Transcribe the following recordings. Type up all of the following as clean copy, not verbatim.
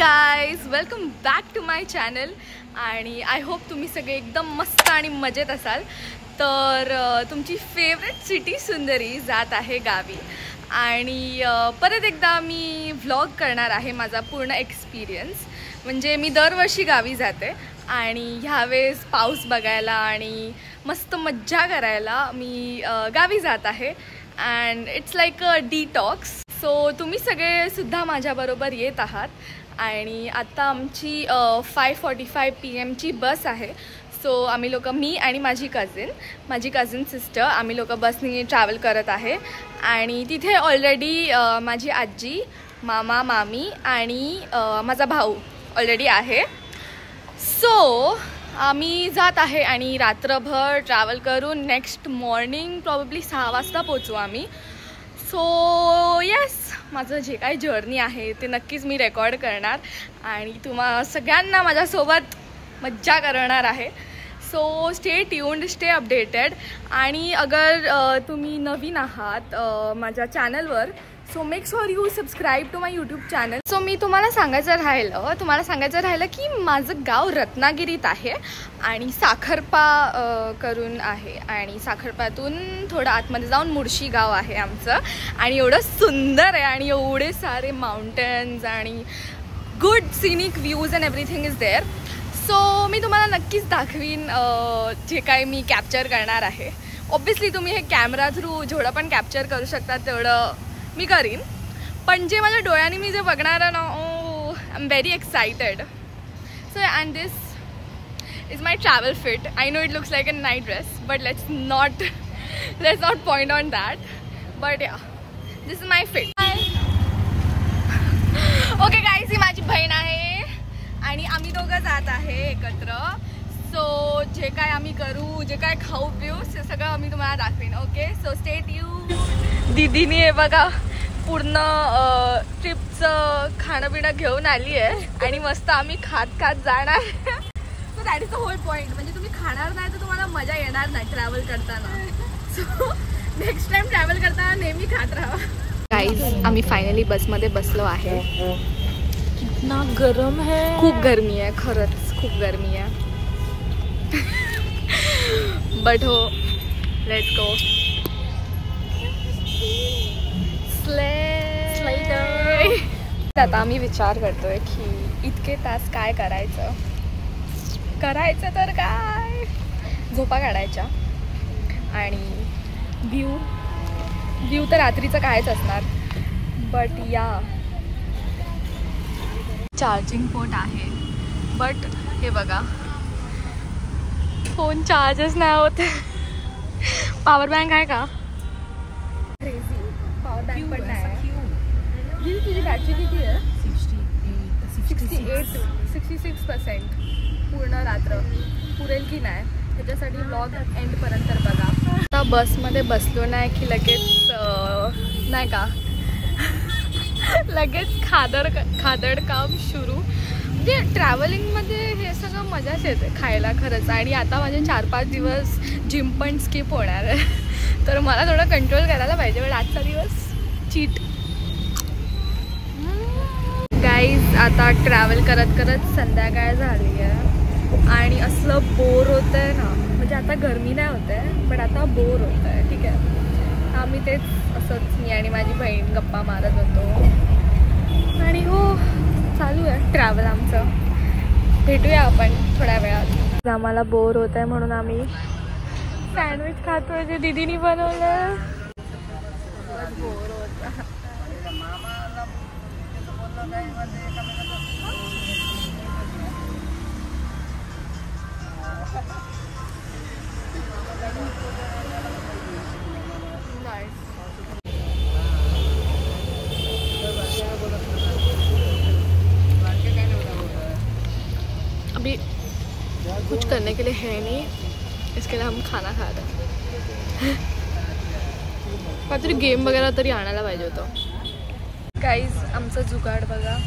Guys, welcome back to my channel. आणि I hope तुम्ही सगळे एकदम मस्त आणि मजेत असाल. तर तुमची फेवरेट सिटी सुंदरी जात आहे गावी. आणि परत एकदा मी व्लॉग करणार आहे माझा पूर्ण एक्सपिरियन्स. म्हणजे मी दरवर्षी गावी जाते आणि ह्यावेळेस पाऊस बघायला आणि मस्त मज्जा करायला मी गावी जात आहे. And it's like a detox. So तुम्ही सगळेसुद्धा माझ्याबरोबर येत आहात. आणि आता आमची 5:45 PM ची बस आहे. सो आम्ही लोक, मी आणि माझी कझिन सिस्टर, आम्ही लोक बसने ट्रॅव्हल करत आहे. आणि तिथे ऑलरेडी माझी आजी, मामा, मामी आणि माझा भाऊ ऑलरेडी आहे. सो आम्ही जात आहे आणि रात्रभर ट्रॅव्हल करून नेक्स्ट मॉर्निंग प्रॉब्ली 6 वाजता पोचू आम्ही. सो येस, माझं जे काही जर्नी आहे ते नक्कीच मी रेकॉर्ड करणार आणि तुम्हा सगळ्यांना माझ्यासोबत मज्जा करणार आहे. So stay tuned, stay updated. आणि अगर तुम्ही नवीन आहात माझ्या चॅनलवर, so make sure you subscribe to my YouTube channel. So मी तुम्हाला सांगायचं राहिलं की माझं गाव रत्नागिरीत आहे आणि साखरपा करून आहे. आणि साखरपातून थोडं आतमध्ये जाऊन मुळशी गाव आहे आमचं. आणि एवढं सुंदर आहे आणि एवढे सारे माउंटन्स आणि good scenic views and everything is there. So मी तुम्हाला नक्कीच दाखवीन जे काही मी कॅप्चर करणार आहे. ऑब्वियसली तुम्ही हे कॅमेरा थ्रू जेवढं पण कॅप्चर करू शकता तेवढं मी करीन. पण जे माझ्या डोळ्यांनी मी जे बघणार आहे ना, I am very excited. So and this is my travel fit. I know it looks like a night dress, but let's not point on that. But yeah, this is my fit. Okay guys, ही माझी बहीण आहे आणि आम्ही दोघं जात आहे एकत्र. सो जे काय आम्ही करू, जे काय खाऊ पिऊ, ते सगळं आम्ही तुम्हाला दाखवेन. Okay, so stay tuned. दीदीने हे बघा पूर्ण ट्रिपचं खाणं पिणं घेऊन आली आहे आणि मस्त आम्ही खात जाणार. So that is the whole point. म्हणजे तुम्ही खाणार नाही तर तुम्हाला मजा येणार नाही ट्रॅव्हल करताना. सो नेक्स्ट टाइम ट्रॅव्हल करताना नेहमी खात राहा. गाईज, आम्ही फायनली बसमध्ये बसलो आहे. कितना गरम है, खूप गरमी आहे, खरंच खूप गरमी आहे. बट हो, लेट्स गो. आता आम्ही विचार करतोय की इतके तास काय करायचं तर काय, झोपा काढायच्या आणि व्ह्यू तर रात्रीचं कायच असणार. बट या, चार्जिंग पोर्ट आहे. बट हे बघा, फोन चार्जच नाही होत. पॉवर बँक आहे का? पॉवर बँक पण नाही. तुझी बॅटरी किती आहे? 66%. पूर्ण रात्र पुरेल की नाही त्याच्यासाठी व्लॉग एंडपर्यंत बघा. आता बसमध्ये बसलो नाही की लगेच नाही का लगेच खादड काम सुरू. म्हणजे ट्रॅव्हलिंगमध्ये हे सगळं मजाच येते खायला खरंच. आणि आता माझे 4-5 दिवस जिम पण स्किप होणार आहे, तर मला थोडं कंट्रोल करायला पाहिजे. पण आजचा दिवस चीट. गाईज, आता ट्रॅव्हल करत संध्याकाळ झाली आहे आणि असलं बोर होतं आहे ना. म्हणजे आता गरमी नाही होत आहे, पण आता बोर होतं आहे. ठीक आहे, आम्ही तेच असंच मी आणि माझी बहीण गप्पा मारत होतो. आणि हो, चालू आहे ट्रॅव्हल आमचं. भेटूया आपण थोड्या वेळात. आम्हाला बोर होत आहे म्हणून आम्ही सँडविच खातोय जे दीदीनी बनवलं. बोर होत. अभी कुछ करने के लिए है नहीं, इसके लिए हम खाना खा रहे हैं. काहीतरी गेम वगैरे तरी आणायला पाहिजे होतं. गाईज, आमचं जुगाड बघा.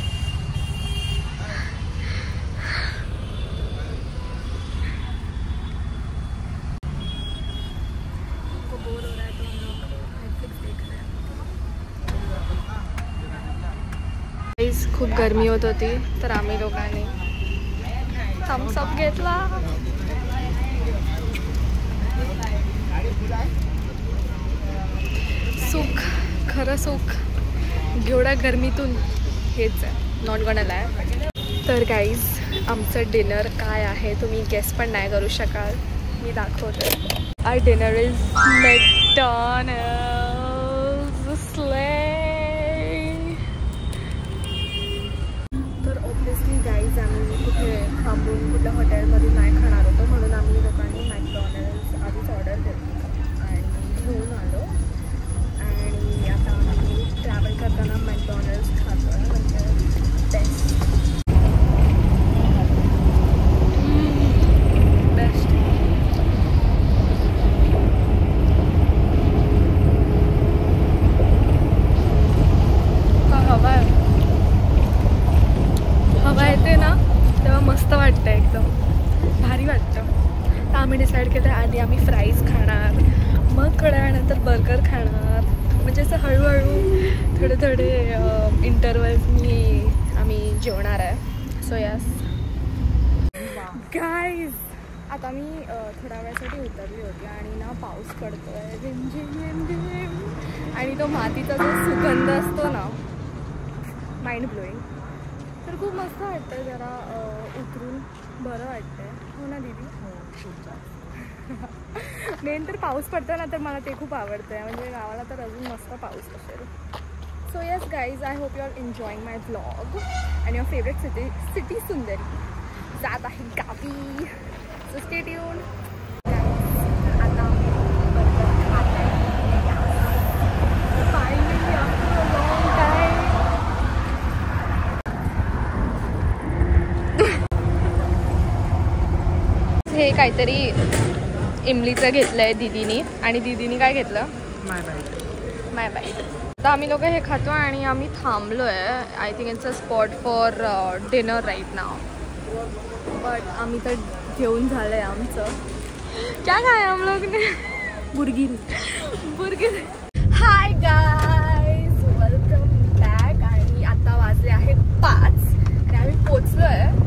बोर हो रहा है तो हम लोग नेटफ्लिक्स देख रहे हैं. गाइस, खूप गरमी होत होती तर आम्ही लोकांनी थम्सअप घेतला. सुख, खरं सुख एवढ्या गरमीतून हेच आहे, नॉट गॉना लाय. तर गाईज आमचं डिनर काय आहे तुम्ही गेस पण नाही करू शकाल. मी दाखवते. आवर डिनर इज मॅकडॉनल्ड्स स्ले. तर ऑब्वियसली गाईज आम्ही कुठे थांबून कुठल्या हॉटेलमध्ये नाही खाणार होतो म्हणून आम्ही लोकांनी मॅकडॉनल्ड्स आधीच ऑर्डर केली आणि घेऊन आलो. आणि आता आम्ही ट्रॅव्हल करताना मॅकडॉनल्ड्स खातो आहे. म्हणजे बेस्ट हवा येते ना तेव्हा मस्त वाटतं, एकदम भारी वाटतं. तर आम्ही डिसाईड केलं आधी आम्ही फ्राईज खाणार, मग थोड्या वेळानंतर बर्गर खाणार. म्हणजे असं हळूहळू थोडे थोडे इंटरवल्सनी आम्ही जेवणार आहे. सो यस गाईज आता मी थोड्या वेळासाठी उतरली होती आणि ना पाऊस पडतो आहे रिमझिम आणि तो मातीचा जो सुगंध असतो ना माइंड ब्लोईंग. तर खूप मस्त वाटतं जरा उतरून बरं वाटतंय. हो ना दीदी? मेन तर पाऊस पडतो ना तर मला ते खूप आवडतं आहे. म्हणजे गावाला तर अजून मस्त पाऊस असेल. So yes guys I hope you are enjoying my vlog आणि युअर फेवरेट सिटी सुंदरी जात आहे गावी. So stay tuned. आता हे काहीतरी इमलीचं घेतलं आहे दीदीनी आणि दीदीनी काय घेतलं? My bite. आता आम्ही लोक हे खातो आणि आम्ही थांबलो आहे. I think it's a spot for dinner right now. But आम्ही तर घेऊन झालं आहे आमचं. क्या खाय हम लोग ने? बुरगिरी. Hi guys welcome back. आणि आता वाजले आहे 5 आणि आम्ही पोचलो आहे